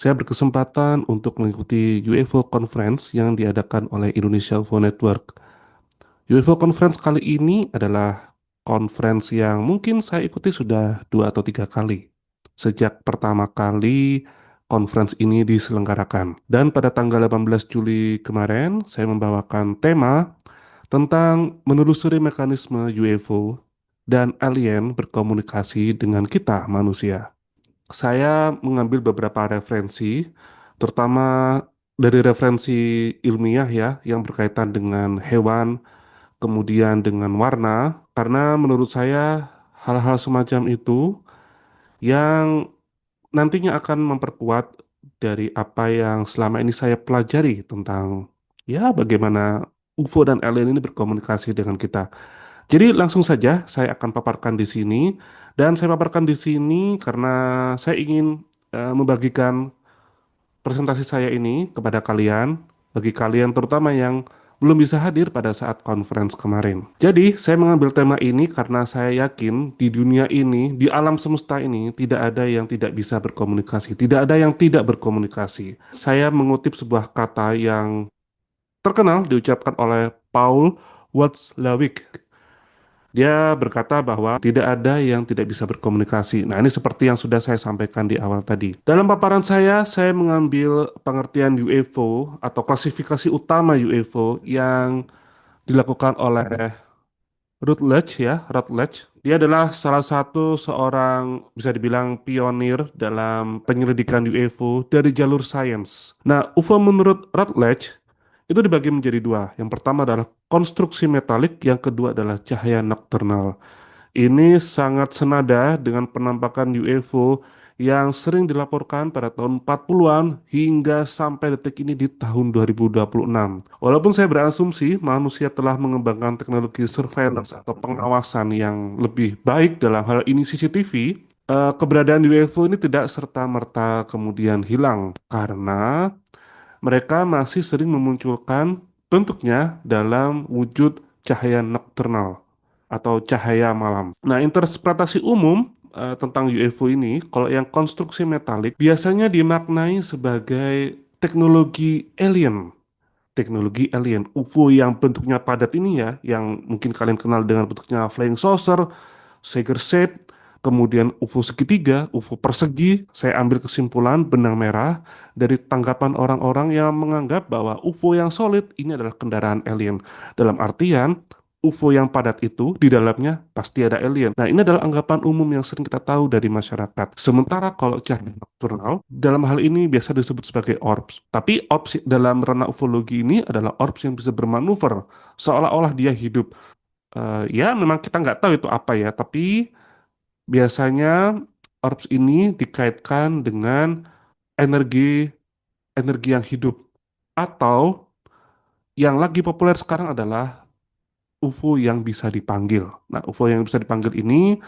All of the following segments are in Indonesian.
Saya berkesempatan untuk mengikuti UFO Conference yang diadakan oleh Indonesia UFO Network. UFO Conference kali ini adalah conference yang mungkin saya ikuti sudah 2 atau 3 kali. Sejak pertama kali conference ini diselenggarakan. Dan pada tanggal 18 Juli kemarin, saya membawakan tema tentang menelusuri mekanisme UFO dan alien berkomunikasi dengan kita manusia. Saya mengambil beberapa referensi, terutama dari referensi ilmiah ya, yang berkaitan dengan hewan, kemudian dengan warna, karena menurut saya hal-hal semacam itu yang nantinya akan memperkuat dari apa yang selama ini saya pelajari tentang ya bagaimana UFO dan alien ini berkomunikasi dengan kita. Jadi langsung saja saya akan paparkan di sini dan saya paparkan di sini karena saya ingin membagikan presentasi saya ini kepada kalian, bagi kalian terutama yang belum bisa hadir pada saat conference kemarin. Jadi, saya mengambil tema ini karena saya yakin di dunia ini, di alam semesta ini, tidak ada yang tidak bisa berkomunikasi, tidak ada yang tidak berkomunikasi. Saya mengutip sebuah kata yang terkenal diucapkan oleh Paul Watzlawick. Dia berkata bahwa tidak ada yang tidak bisa berkomunikasi. Nah, ini seperti yang sudah saya sampaikan di awal tadi. Dalam paparan saya mengambil pengertian UFO atau klasifikasi utama UFO yang dilakukan oleh Rutledge ya, Rutledge. Dia adalah salah satu seorang bisa dibilang pionir dalam penyelidikan UFO dari jalur sains. Nah, UFO menurut Rutledge itu dibagi menjadi dua. Yang pertama adalah konstruksi metalik, yang kedua adalah cahaya nokturnal. Ini sangat senada dengan penampakan UFO yang sering dilaporkan pada tahun 40-an hingga sampai detik ini di tahun 2026. Walaupun saya berasumsi manusia telah mengembangkan teknologi surveillance atau pengawasan yang lebih baik dalam hal ini CCTV, keberadaan UFO ini tidak serta-merta kemudian hilang karena mereka masih sering memunculkan bentuknya dalam wujud cahaya nokturnal atau cahaya malam. Nah, interpretasi umum tentang UFO ini, kalau yang konstruksi metalik biasanya dimaknai sebagai teknologi alien. Teknologi alien, UFO yang bentuknya padat ini ya, yang mungkin kalian kenal dengan bentuknya flying saucer, Sager shape, kemudian UFO segitiga, UFO persegi. Saya ambil kesimpulan benang merah dari tanggapan orang-orang yang menganggap bahwa UFO yang solid ini adalah kendaraan alien. Dalam artian, UFO yang padat itu di dalamnya pasti ada alien. Nah, ini adalah anggapan umum yang sering kita tahu dari masyarakat. Sementara kalau cahaya nokturnal, dalam hal ini biasa disebut sebagai orbs. Tapi orbs dalam ranah ufologi ini adalah orbs yang bisa bermanuver, seolah-olah dia hidup. Ya, memang kita nggak tahu itu apa ya, tapi biasanya orbs ini dikaitkan dengan energi energi yang hidup atau yang lagi populer sekarang adalah UFO yang bisa dipanggil. Nah, UFO yang bisa dipanggil ini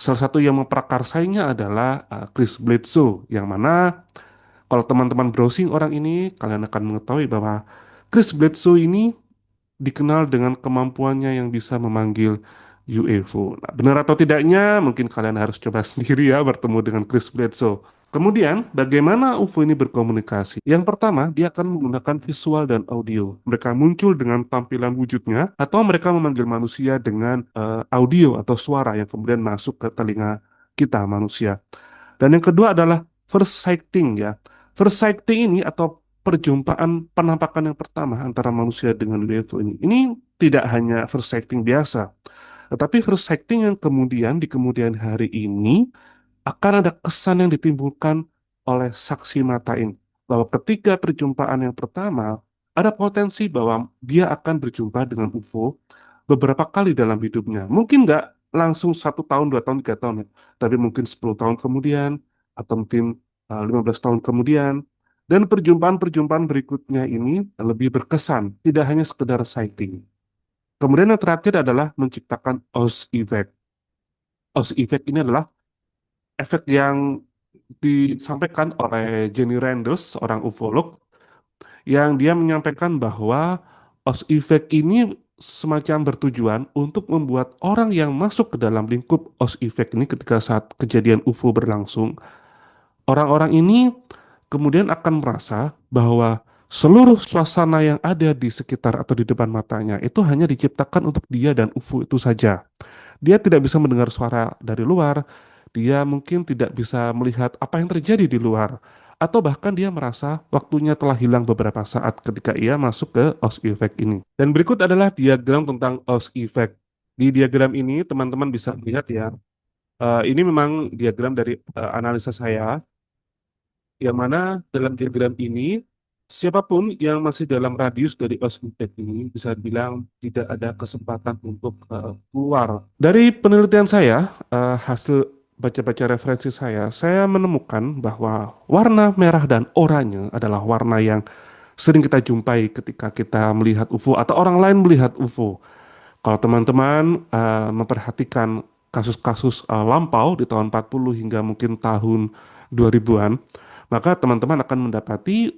salah satu yang memprakarsainya adalah Chris Bledsoe, yang mana kalau teman-teman browsing orang ini kalian akan mengetahui bahwa Chris Bledsoe ini dikenal dengan kemampuannya yang bisa memanggil UFO. Nah, benar atau tidaknya, mungkin kalian harus coba sendiri ya bertemu dengan Chris Bledsoe. Kemudian, bagaimana UFO ini berkomunikasi? Yang pertama, dia akan menggunakan visual dan audio. Mereka muncul dengan tampilan wujudnya, atau mereka memanggil manusia dengan audio atau suara yang kemudian masuk ke telinga kita manusia. Dan yang kedua adalah first sighting ya. First sighting ini atau perjumpaan penampakan yang pertama antara manusia dengan UFO ini. Ini tidak hanya first sighting biasa, tetapi first sighting yang kemudian di kemudian hari ini akan ada kesan yang ditimbulkan oleh saksi mata ini. Bahwa ketika perjumpaan yang pertama, ada potensi bahwa dia akan berjumpa dengan UFO beberapa kali dalam hidupnya. Mungkin nggak langsung 1 tahun, 2 tahun, 3 tahun ya, tapi mungkin 10 tahun kemudian, atau mungkin 15 tahun kemudian. Dan perjumpaan-perjumpaan berikutnya ini lebih berkesan, tidak hanya sekedar sighting. Kemudian yang terakhir adalah menciptakan Oz effect. Oz effect ini adalah efek yang disampaikan oleh Jenny Randles, seorang ufolog, yang dia menyampaikan bahwa Oz effect ini semacam bertujuan untuk membuat orang yang masuk ke dalam lingkup Oz effect ini ketika saat kejadian UFO berlangsung, orang-orang ini kemudian akan merasa bahwa seluruh suasana yang ada di sekitar atau di depan matanya itu hanya diciptakan untuk dia dan UFO itu saja. Dia tidak bisa mendengar suara dari luar, dia mungkin tidak bisa melihat apa yang terjadi di luar, atau bahkan dia merasa waktunya telah hilang beberapa saat ketika ia masuk ke Oz Effect ini. Dan berikut adalah diagram tentang Oz Effect. Di diagram ini teman-teman bisa lihat ya, ini memang diagram dari analisa saya, yang mana dalam diagram ini siapapun yang masih dalam radius dari Auschwitz ini bisa bilang tidak ada kesempatan untuk keluar. Dari penelitian saya, hasil baca-baca referensi saya menemukan bahwa warna merah dan oranye adalah warna yang sering kita jumpai ketika kita melihat UFO atau orang lain melihat UFO. Kalau teman-teman memperhatikan kasus-kasus lampau di tahun 40 hingga mungkin tahun 2000-an, maka teman-teman akan mendapati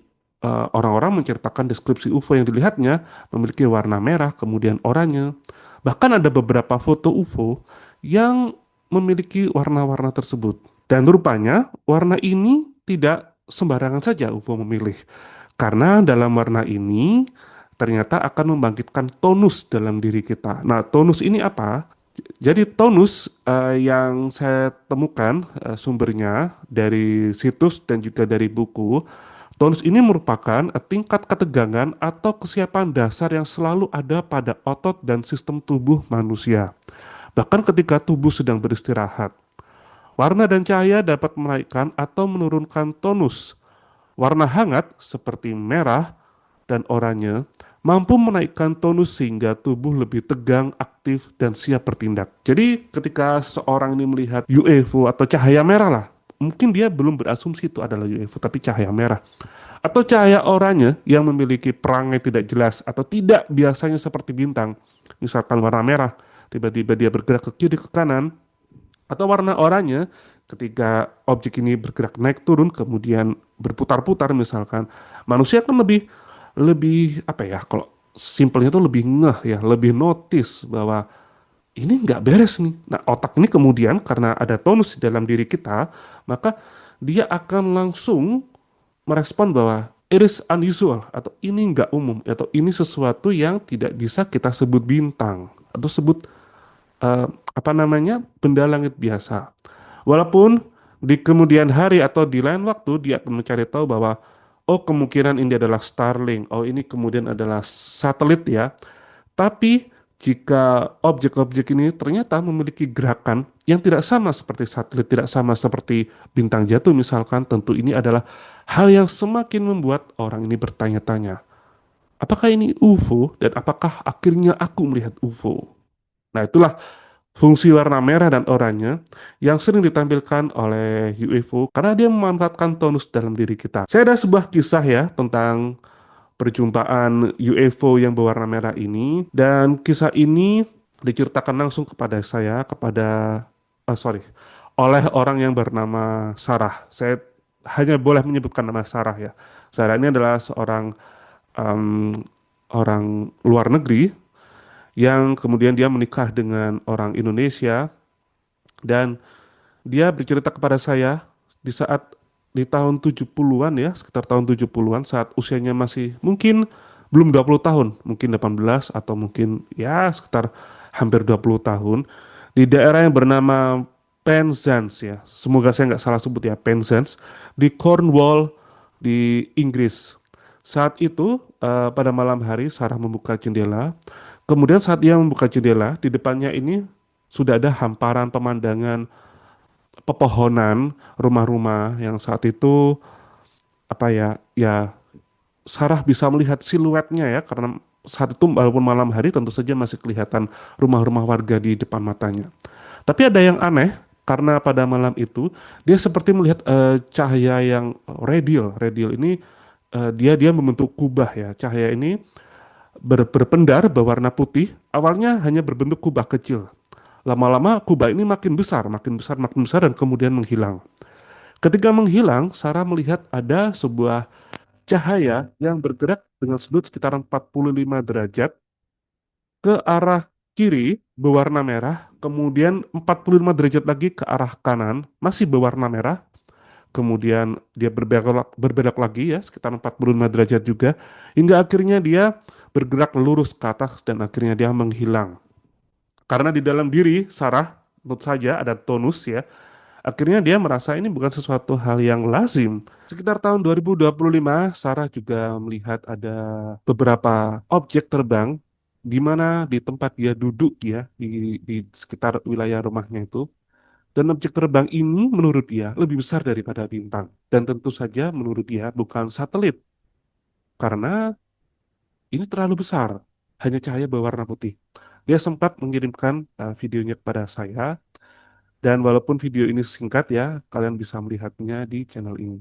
orang-orang menceritakan deskripsi UFO yang dilihatnya memiliki warna merah, kemudian oranye. Bahkan ada beberapa foto UFO yang memiliki warna-warna tersebut. Dan rupanya warna ini tidak sembarangan saja UFO memilih. Karena dalam warna ini ternyata akan membangkitkan tonus dalam diri kita. Nah, tonus ini apa? Jadi tonus yang saya temukan sumbernya dari situs dan juga dari buku. Tonus ini merupakan tingkat ketegangan atau kesiapan dasar yang selalu ada pada otot dan sistem tubuh manusia. Bahkan ketika tubuh sedang beristirahat. Warna dan cahaya dapat menaikkan atau menurunkan tonus. Warna hangat seperti merah dan oranye mampu menaikkan tonus sehingga tubuh lebih tegang, aktif, dan siap bertindak. Jadi ketika seorang ini melihat UFO atau cahaya merah lah, mungkin dia belum berasumsi itu adalah UFO, tapi cahaya merah. Atau cahaya oranye yang memiliki perangai tidak jelas atau tidak biasanya seperti bintang. Misalkan warna merah, tiba-tiba dia bergerak ke kiri ke kanan, atau warna oranye ketika objek ini bergerak naik turun kemudian berputar-putar misalkan, manusia kan lebih lebih apa ya, kalau simpelnya itu lebih ngeh ya, lebih notice bahwa ini nggak beres nih. Nah, otak ini kemudian karena ada tonus di dalam diri kita, maka dia akan langsung merespon bahwa it is unusual atau ini nggak umum atau ini sesuatu yang tidak bisa kita sebut bintang atau sebut eh, apa namanya, benda langit biasa. Walaupun di kemudian hari atau di lain waktu dia akan mencari tahu bahwa oh kemungkinan ini adalah Starlink, oh ini kemudian adalah satelit ya. Tapi jika objek-objek ini ternyata memiliki gerakan yang tidak sama seperti satelit, tidak sama seperti bintang jatuh misalkan, tentu ini adalah hal yang semakin membuat orang ini bertanya-tanya, apakah ini UFO dan apakah akhirnya aku melihat UFO? Nah, itulah fungsi warna merah dan oranye yang sering ditampilkan oleh UFO karena dia memanfaatkan tonus dalam diri kita. Saya ada sebuah kisah ya tentang perjumpaan UFO yang berwarna merah ini, dan kisah ini diceritakan langsung kepada saya, sorry, oleh orang yang bernama Sarah. Saya hanya boleh menyebutkan nama Sarah ya. Sarah ini adalah seorang em, orang luar negeri yang kemudian dia menikah dengan orang Indonesia, dan dia bercerita kepada saya di saat di tahun 70-an ya, sekitar tahun 70-an saat usianya masih mungkin belum 20 tahun, mungkin 18 atau mungkin ya sekitar hampir 20 tahun di daerah yang bernama Penzance ya. Semoga saya nggak salah sebut ya, Penzance di Cornwall di Inggris. Saat itu pada malam hari Sarah membuka jendela. Kemudian saat dia membuka jendela, di depannya ini sudah ada hamparan pemandangan pepohonan, rumah-rumah yang saat itu apa ya, ya Sarah bisa melihat siluetnya ya karena saat itu walaupun malam hari tentu saja masih kelihatan rumah-rumah warga di depan matanya. Tapi ada yang aneh karena pada malam itu dia seperti melihat cahaya yang radial. Radial ini dia dia membentuk kubah ya. Cahaya ini berpendar berwarna putih. Awalnya hanya berbentuk kubah kecil. Lama-lama kubah ini makin besar, makin besar dan kemudian menghilang. Ketika menghilang, Sarah melihat ada sebuah cahaya yang bergerak dengan sudut sekitar 45 derajat ke arah kiri berwarna merah, kemudian 45 derajat lagi ke arah kanan masih berwarna merah, kemudian dia berbelok lagi ya sekitar 45 derajat juga, hingga akhirnya dia bergerak lurus ke atas dan akhirnya dia menghilang. Karena di dalam diri Sarah, tentu saja ada tonus ya, akhirnya dia merasa ini bukan sesuatu hal yang lazim. Sekitar tahun 2025, Sarah juga melihat ada beberapa objek terbang di mana di tempat dia duduk ya, di sekitar wilayah rumahnya itu. Dan objek terbang ini menurut dia lebih besar daripada bintang. Dan tentu saja menurut dia bukan satelit. Karena ini terlalu besar. Hanya cahaya berwarna putih. Dia sempat mengirimkan videonya kepada saya. Dan walaupun video ini singkat ya, kalian bisa melihatnya di channel ini.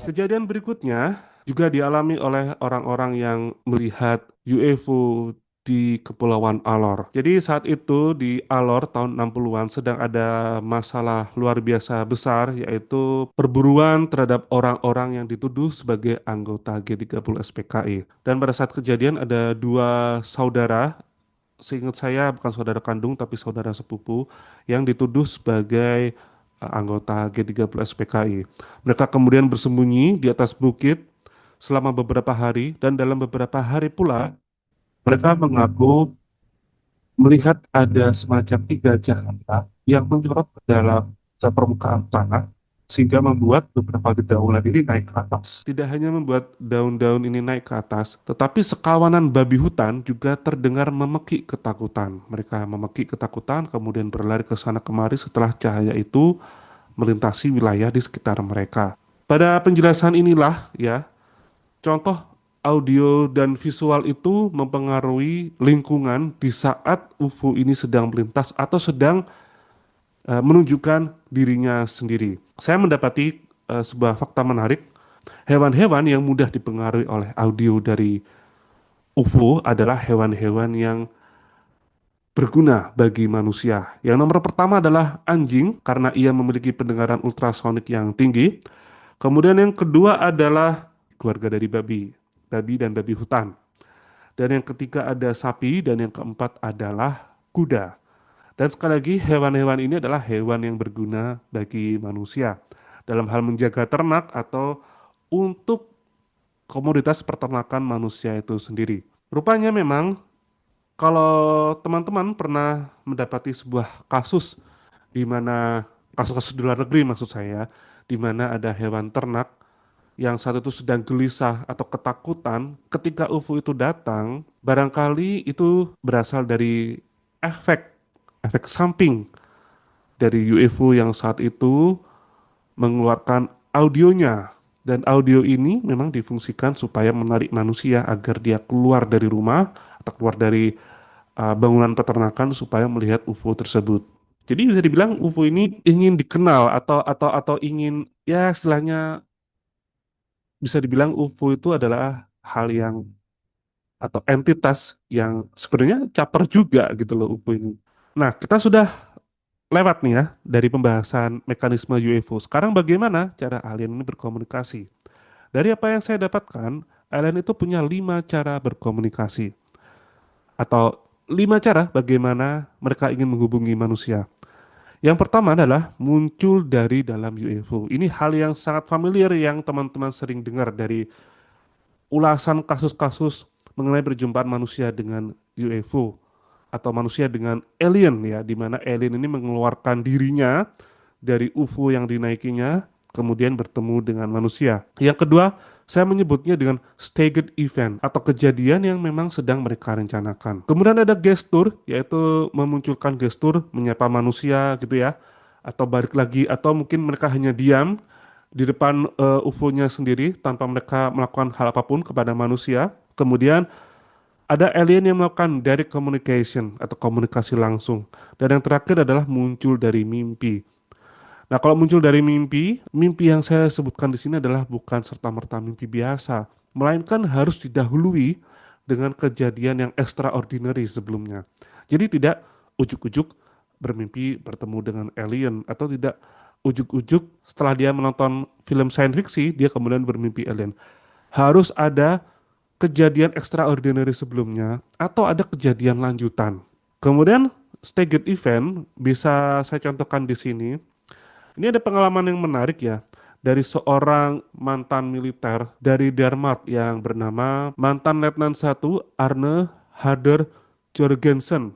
Kejadian berikutnya juga dialami oleh orang-orang yang melihat UFO di Kepulauan Alor. Jadi saat itu di Alor tahun 60-an sedang ada masalah luar biasa besar, yaitu perburuan terhadap orang-orang yang dituduh sebagai anggota G30 SPKI. Dan pada saat kejadian ada dua saudara, seingat saya bukan saudara kandung tapi saudara sepupu yang dituduh sebagai anggota G30 SPKI. Mereka kemudian bersembunyi di atas bukit selama beberapa hari dan dalam beberapa hari pula mereka mengaku melihat ada semacam tiga cahaya yang menyorot ke dalam ke permukaan tanah sehingga membuat beberapa dedaunan ini naik ke atas. Tidak hanya membuat daun-daun ini naik ke atas, tetapi sekawanan babi hutan juga terdengar memekik ketakutan. Mereka memekik ketakutan, kemudian berlari ke sana kemari setelah cahaya itu melintasi wilayah di sekitar mereka. Pada penjelasan inilah ya, contoh audio dan visual itu mempengaruhi lingkungan di saat UFO ini sedang melintas atau sedang menunjukkan dirinya sendiri. Saya mendapati sebuah fakta menarik. Hewan-hewan yang mudah dipengaruhi oleh audio dari UFO adalah hewan-hewan yang berguna bagi manusia. Yang nomor pertama adalah anjing karena ia memiliki pendengaran ultrasonik yang tinggi. Kemudian yang kedua adalah keluarga dari babi, babi dan babi hutan. Dan yang ketiga ada sapi dan yang keempat adalah kuda. Dan sekali lagi hewan-hewan ini adalah hewan yang berguna bagi manusia dalam hal menjaga ternak atau untuk komoditas peternakan manusia itu sendiri. Rupanya memang kalau teman-teman pernah mendapati sebuah kasus di mana kasus-kasus di luar negeri maksud saya, di mana ada hewan ternak yang saat itu sedang gelisah atau ketakutan ketika UFO itu datang, barangkali itu berasal dari efek efek samping dari UFO yang saat itu mengeluarkan audionya. Dan audio ini memang difungsikan supaya menarik manusia agar dia keluar dari rumah atau keluar dari bangunan peternakan supaya melihat UFO tersebut. Jadi bisa dibilang UFO ini ingin dikenal atau ingin ya istilahnya bisa dibilang UFO itu adalah hal yang atau entitas yang sebenarnya caper juga gitu loh UFO ini. Nah, kita sudah lewat nih ya dari pembahasan mekanisme UFO. Sekarang bagaimana cara alien ini berkomunikasi? Dari apa yang saya dapatkan, alien itu punya 5 cara berkomunikasi atau 5 cara bagaimana mereka ingin menghubungi manusia. Yang pertama adalah muncul dari dalam UFO. Ini hal yang sangat familiar yang teman-teman sering dengar dari ulasan kasus-kasus mengenai perjumpaan manusia dengan UFO atau manusia dengan alien ya, di mana alien ini mengeluarkan dirinya dari UFO yang dinaikinya kemudian bertemu dengan manusia. Yang kedua, saya menyebutnya dengan staged event atau kejadian yang memang sedang mereka rencanakan. Kemudian ada gestur, yaitu memunculkan gestur menyapa manusia gitu ya, atau balik lagi, atau mungkin mereka hanya diam di depan UFO-nya sendiri tanpa mereka melakukan hal apapun kepada manusia. Kemudian ada alien yang melakukan direct communication atau komunikasi langsung. Dan yang terakhir adalah muncul dari mimpi. Nah, kalau muncul dari mimpi, mimpi yang saya sebutkan di sini adalah bukan serta-merta mimpi biasa, melainkan harus didahului dengan kejadian yang extraordinary sebelumnya. Jadi tidak ujuk-ujuk bermimpi bertemu dengan alien, atau tidak ujuk-ujuk setelah dia menonton film science fiction dia kemudian bermimpi alien. Harus ada kejadian extraordinary sebelumnya atau ada kejadian lanjutan. Kemudian staged event bisa saya contohkan di sini. Ini ada pengalaman yang menarik ya dari seorang mantan militer dari Denmark yang bernama mantan Letnan Satu Arne Harder Jorgensen.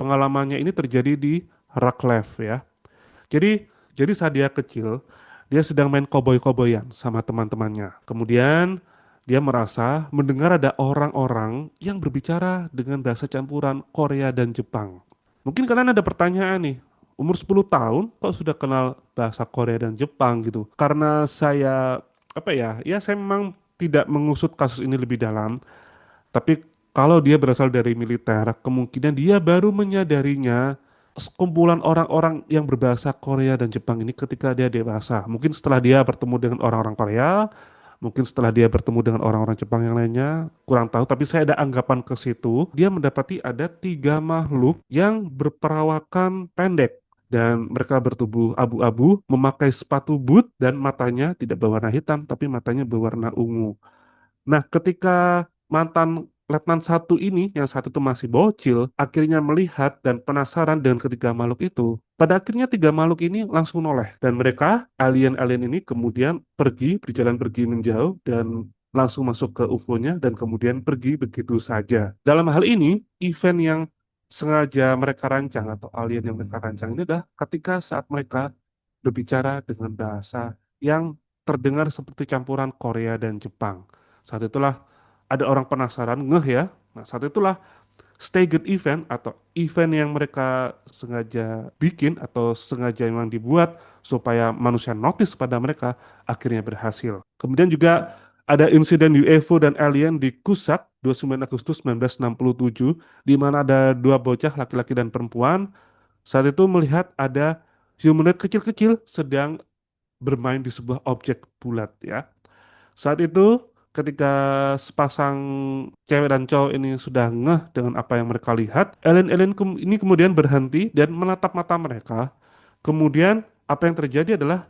Pengalamannya ini terjadi di Raklev ya. Jadi jadi saat dia kecil, dia sedang main koboi-koboyan sama teman-temannya. Kemudian dia merasa mendengar ada orang-orang yang berbicara dengan bahasa campuran Korea dan Jepang. Mungkin kalian ada pertanyaan nih, umur 10 tahun kok sudah kenal bahasa Korea dan Jepang gitu? Karena saya apa ya, ya saya memang tidak mengusut kasus ini lebih dalam, tapi kalau dia berasal dari militer, kemungkinan dia baru menyadarinya sekumpulan orang-orang yang berbahasa Korea dan Jepang ini ketika dia dewasa. Mungkin setelah dia bertemu dengan orang-orang Korea, mungkin setelah dia bertemu dengan orang-orang Jepang yang lainnya, kurang tahu. Tapi saya ada anggapan ke situ, dia mendapati ada tiga makhluk yang berperawakan pendek. Dan mereka bertubuh abu-abu, memakai sepatu boot, dan matanya tidak berwarna hitam, tapi matanya berwarna ungu. Nah, ketika mantan Letnan satu ini, yang satu itu masih bocil, akhirnya melihat dan penasaran dengan ketiga makhluk itu. Pada akhirnya tiga makhluk ini langsung noleh. Dan mereka, alien-alien ini kemudian pergi, berjalan pergi menjauh, dan langsung masuk ke UFO-nya, dan kemudian pergi begitu saja. Dalam hal ini, event yang sengaja mereka rancang, atau alien yang mereka rancang ini adalah ketika saat mereka berbicara dengan bahasa yang terdengar seperti campuran Korea dan Jepang. Saat itulah ada orang penasaran, ngeh ya. Nah, saat itulah staged event atau event yang mereka sengaja bikin atau sengaja memang dibuat supaya manusia notice pada mereka akhirnya berhasil. Kemudian juga ada insiden UFO dan alien di Kusak 29 Agustus 1967 di mana ada dua bocah laki-laki dan perempuan saat itu melihat ada humanoid kecil-kecil sedang bermain di sebuah objek bulat ya. Saat itu ketika sepasang cewek dan cowok ini sudah ngeh dengan apa yang mereka lihat, alien-alien ini kemudian berhenti dan menatap mata mereka. Kemudian apa yang terjadi adalah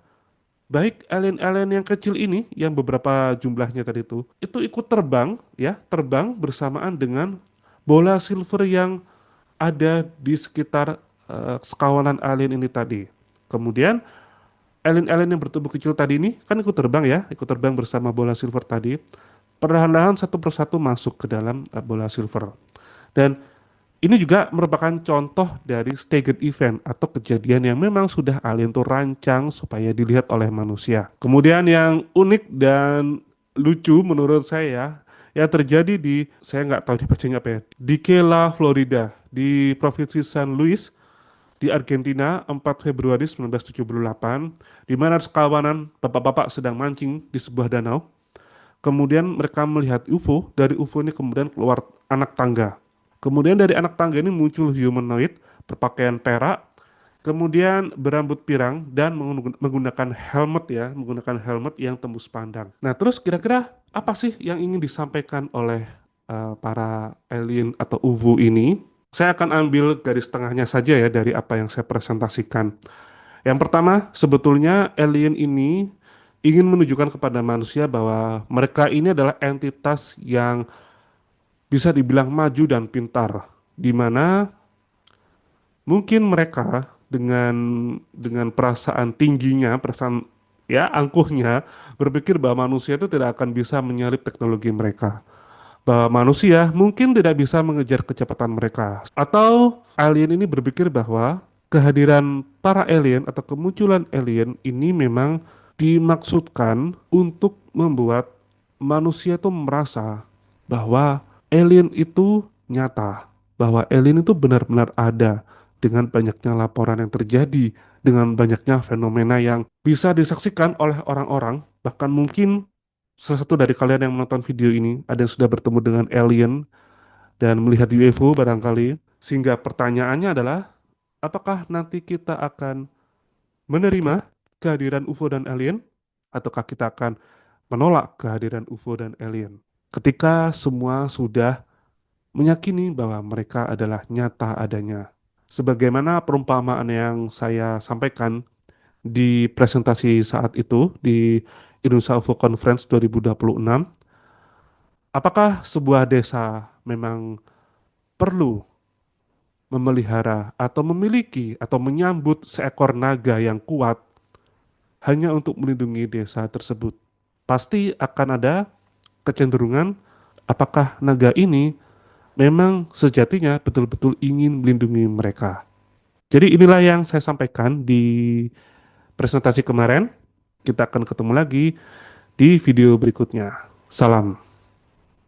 baik alien-alien yang kecil ini yang beberapa jumlahnya tadi itu ikut terbang ya, terbang bersamaan dengan bola silver yang ada di sekitar sekawanan alien ini tadi. Kemudian alien-alien yang bertubuh kecil tadi ini kan ikut terbang ya, ikut terbang bersama bola silver tadi. Perlahan-lahan satu persatu masuk ke dalam bola silver. Dan ini juga merupakan contoh dari staged event atau kejadian yang memang sudah alien tuh rancang supaya dilihat oleh manusia. Kemudian yang unik dan lucu menurut saya ya terjadi di saya nggak tahu dibacanya apa ya di Kela, Florida di provinsi San Luis di Argentina 4 Februari 1978 di mana sekawanan bapak-bapak sedang mancing di sebuah danau. Kemudian mereka melihat UFO, dari UFO ini kemudian keluar anak tangga. Kemudian dari anak tangga ini muncul humanoid berpakaian perak, kemudian berambut pirang dan menggunakan helmet ya, menggunakan helmet yang tembus pandang. Nah, terus kira-kira apa sih yang ingin disampaikan oleh para alien atau UFO ini? Saya akan ambil garis tengahnya saja ya dari apa yang saya presentasikan. Yang pertama, sebetulnya alien ini ingin menunjukkan kepada manusia bahwa mereka ini adalah entitas yang bisa dibilang maju dan pintar, di mana mungkin mereka dengan perasaan tingginya, perasaan ya angkuhnya, berpikir bahwa manusia itu tidak akan bisa menyalip teknologi mereka. Bahwa manusia mungkin tidak bisa mengejar kecepatan mereka. Atau alien ini berpikir bahwa kehadiran para alien atau kemunculan alien ini memang dimaksudkan untuk membuat manusia itu merasa bahwa alien itu nyata, bahwa alien itu benar-benar ada dengan banyaknya laporan yang terjadi, dengan banyaknya fenomena yang bisa disaksikan oleh orang-orang, bahkan mungkin salah satu dari kalian yang menonton video ini ada yang sudah bertemu dengan alien dan melihat UFO barangkali, sehingga pertanyaannya adalah apakah nanti kita akan menerima kehadiran UFO dan alien ataukah kita akan menolak kehadiran UFO dan alien ketika semua sudah meyakini bahwa mereka adalah nyata adanya. Sebagaimana perumpamaan yang saya sampaikan di presentasi saat itu di Indonesia UFO Conference 2026, apakah sebuah desa memang perlu memelihara atau memiliki atau menyambut seekor naga yang kuat hanya untuk melindungi desa tersebut? Pasti akan ada kecenderungan apakah naga ini memang sejatinya betul-betul ingin melindungi mereka. Jadi inilah yang saya sampaikan di presentasi kemarin. Kita akan ketemu lagi di video berikutnya. Salam.